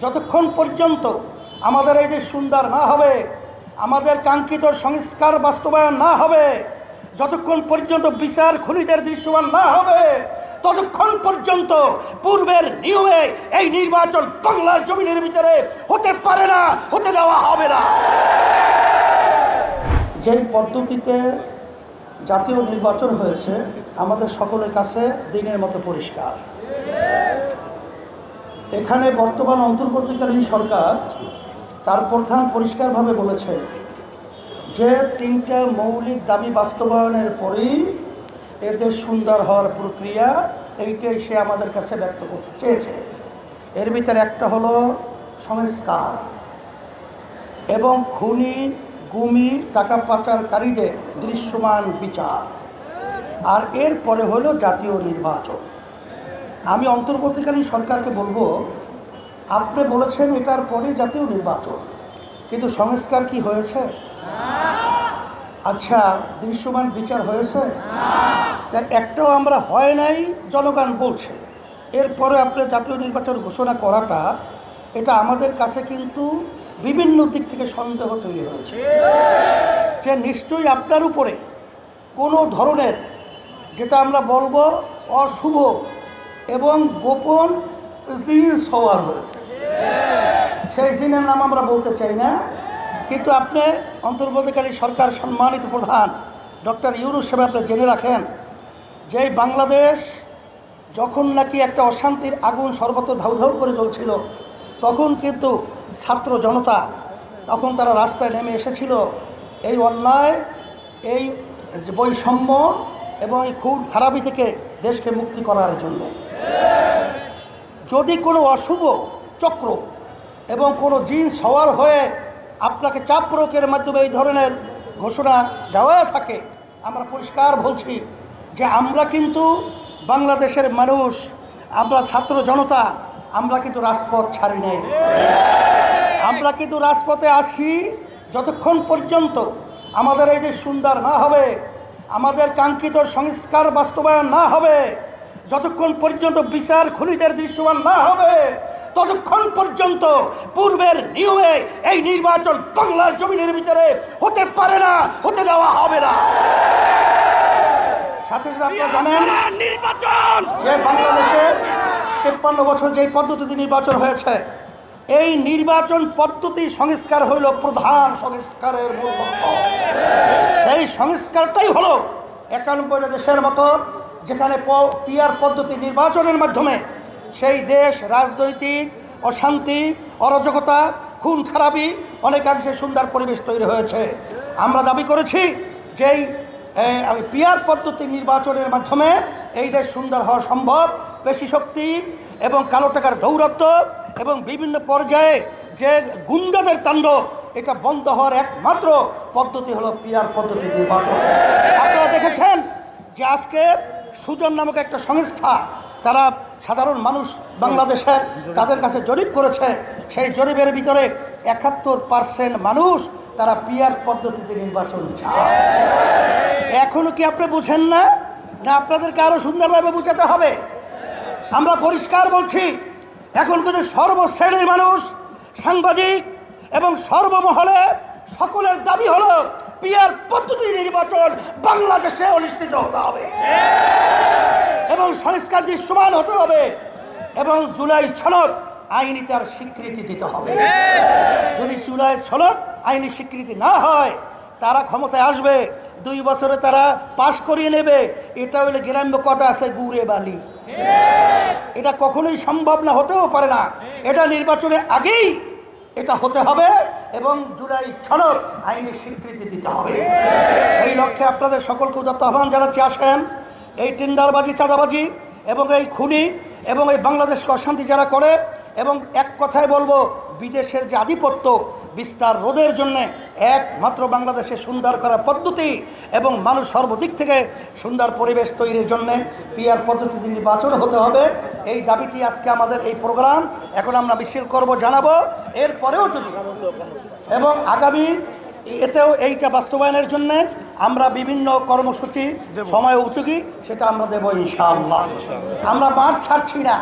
যতক্ষণ পর্যন্ত আমাদের এই দেশ সুন্দর না হবে, আমাদের কাঙ্ক্ষিত সংস্কার বাস্তবায়ন না হবে, যতক্ষণ পর্যন্ত বিচার খুনিদের দৃশ্যমান না হবে, ততক্ষণ পর্যন্ত পূর্বের নিয়মে এই নির্বাচন বাংলার জমিনের ভিতরে হতে পারে না, হতে দেওয়া হবে না। যেই পদ্ধতিতে জাতীয় নির্বাচন হয়েছে আমাদের সকলের কাছে দিনের মতো পরিষ্কার। এখানে বর্তমান অন্তর্বর্তীকালীন সরকার তার প্রধান পরিষ্কারভাবে বলেছে যে 3টা মৌলিক দাবি বাস্তবায়নের পরেই এদের সুন্দর হওয়ার প্রক্রিয়া, এইটাই সে আমাদের কাছে ব্যক্ত করতে চেয়েছে। এর ভিতরে একটা হলো সংস্কার এবং খুনি গুমি টাকা পাচারকারীদের দৃশ্যমান বিচার, আর এরপরে হলো জাতীয় নির্বাচন। আমি অন্তর্বর্তীকালীন সরকারকে বলবো, আপনি বলেছেন এটার পরে জাতীয় নির্বাচন, কিন্তু সংস্কার কি হয়েছে? আচ্ছা, দৃশ্যমান বিচার হয়েছে? তা একটাও আমরা হয় নাই জনগণ বলছে। এরপরে আপনি জাতীয় নির্বাচন ঘোষণা করাটা, এটা আমাদের কাছে কিন্তু বিভিন্ন দিক থেকে সন্দেহ তৈরি হয়েছে যে নিশ্চয়ই আপনার উপরে কোনো ধরনের, যেটা আমরা বলবো অশুভ এবং গোপন জিনিস হওয়ার হয়েছে। সেই জিনের নাম আমরা বলতে চাই না, কিন্তু আপনি অন্তর্বর্তীকালীন সরকার সম্মানিত প্রধান ডক্টর ইউনূস সাহেব, আপনি জেনে রাখেন যে বাংলাদেশ যখন নাকি একটা অশান্তির আগুন সর্বত্র ধাউ ধাউ করে জ্বলছিল, তখন কিন্তু ছাত্র জনতা তখন তারা রাস্তায় নেমে এসেছিল এই অন্যায়, এই বৈষম্য এবং এই খুন খারাপি থেকে দেশকে মুক্তি করার জন্য। যদি কোনো অশুভ চক্র এবং কোনো জিন সওয়ার হয়ে আপনাকে চাপ প্রয়োগের মাধ্যমে এই ধরনের ঘোষণা দেওয়া থাকে, আমরা পরিষ্কার বলছি যে আমরা কিন্তু বাংলাদেশের মানুষ, আমরা ছাত্র জনতা, আমরা কিন্তু রাজপথ ছাড়ি নাই। আমরা কিন্তু রাজপথে আসি যতক্ষণ পর্যন্ত আমাদের এই দেশ সুন্দর না হবে, আমাদের কাঙ্ক্ষিত সংস্কার বাস্তবায়ন না হবে, যতক্ষণ পর্যন্ত বিচার খুনিদের দৃশ্যমান না হবে, ততক্ষণ পর্যন্ত পূর্বের নিয়মে এই নির্বাচন বাংলার জমিনের ভিতরে হতে পারে না, হতে দেওয়া হবে না। সাথে সাথে আপনারা জানেন যে বাংলাদেশে 53 বছর যেই পদ্ধতিতে নির্বাচন হয়েছে, এই নির্বাচন পদ্ধতি সংস্কার হইল প্রধান সংস্কারের মূল লক্ষ্য। সেই সংস্কারটাই হলো 91 দেশের মতো, যেখানে পিআর পদ্ধতি নির্বাচনের মাধ্যমে সেই দেশ রাজনৈতিক অশান্তি, অরাজকতা, খুন খারাপি অনেকাংশে সুন্দর পরিবেশ তৈরি হয়েছে। আমরা দাবি করেছি যে পিআর পদ্ধতি নির্বাচনের মাধ্যমে এই দেশ সুন্দর হওয়া সম্ভব। পেশি শক্তি এবং কালো টাকার দৌরাত্ম্য এবং বিভিন্ন পর্যায়ে যে গুন্ডাদের তাণ্ডব, এটা বন্ধ হওয়ার একমাত্র পদ্ধতি হলো পিআর পদ্ধতি নির্বাচন। আপনারা দেখেছেন যে আজকে সুজন নামক একটা সংস্থা, তারা সাধারণ মানুষ বাংলাদেশের তাদের কাছে জরিপ করেছে, সেই জরিপের ভিতরে 71% মানুষ তারা পিআর পদ্ধতিতে নির্বাচন চায়। এখনো কি আপনি বুঝেন না? না আপনাদেরকে আরো সুন্দরভাবে বুঝাতে হবে? আমরা পরিষ্কার বলছি, এখন কিন্তু সর্বশ্রেণীর মানুষ, সাংবাদিক এবং সর্বমহলে সকলের দাবি হলো পিআর পদ্ধতি নির্বাচন বাংলাদেশে অনুষ্ঠিত হতে হবে এবং সংস্কার দৃশ্যমান হতে হবে এবং জুলাই সনদ আইনি তার স্বীকৃতি দিতে হবে। যদি জুলাই সনদ আইনি স্বীকৃতি না হয়, তারা ক্ষমতায় আসবে, 2 বছরে তারা পাশ করিয়ে নেবে। এটা হলে গ্রাম্য কথা আছে, গুড়ে বালি। এটা কখনোই সম্ভব না, হতেও পারে না। এটা নির্বাচনের আগেই এটা হতে হবে এবং জুলাই সনদ আইনি স্বীকৃতি দিতে হবে। এই লক্ষ্যে আপনাদের সকলকে উদাত্ত আহ্বান জানাচ্ছি, আসেন এই টেন্ডারবাজি, চাঁদাবাজি এবং এই খুনি এবং এই বাংলাদেশকে অশান্তি যারা করে, এবং এক কথায় বলবো, বিদেশের যে আধিপত্য বিস্তার রোধের জন্যে একমাত্র বাংলাদেশে সুন্দর করা পদ্ধতি এবং মানুষ সর্বদিক থেকে সুন্দর পরিবেশ তৈরির জন্যে পিআর পদ্ধতিতে নির্বাচন হতে হবে। এই দাবিটি আজকে আমাদের এই প্রোগ্রাম। এখন আমরা মিছিল করব, জানাবো। এরপরেও যদি এবং আগামী এতেও এইটা বাস্তবায়নের জন্য আমরা বিভিন্ন কর্মসূচি সময় উপযোগী সেটা আমরা দেবো ইনশাআল্লাহ। আমরা মাঠ ছাড়ছি না।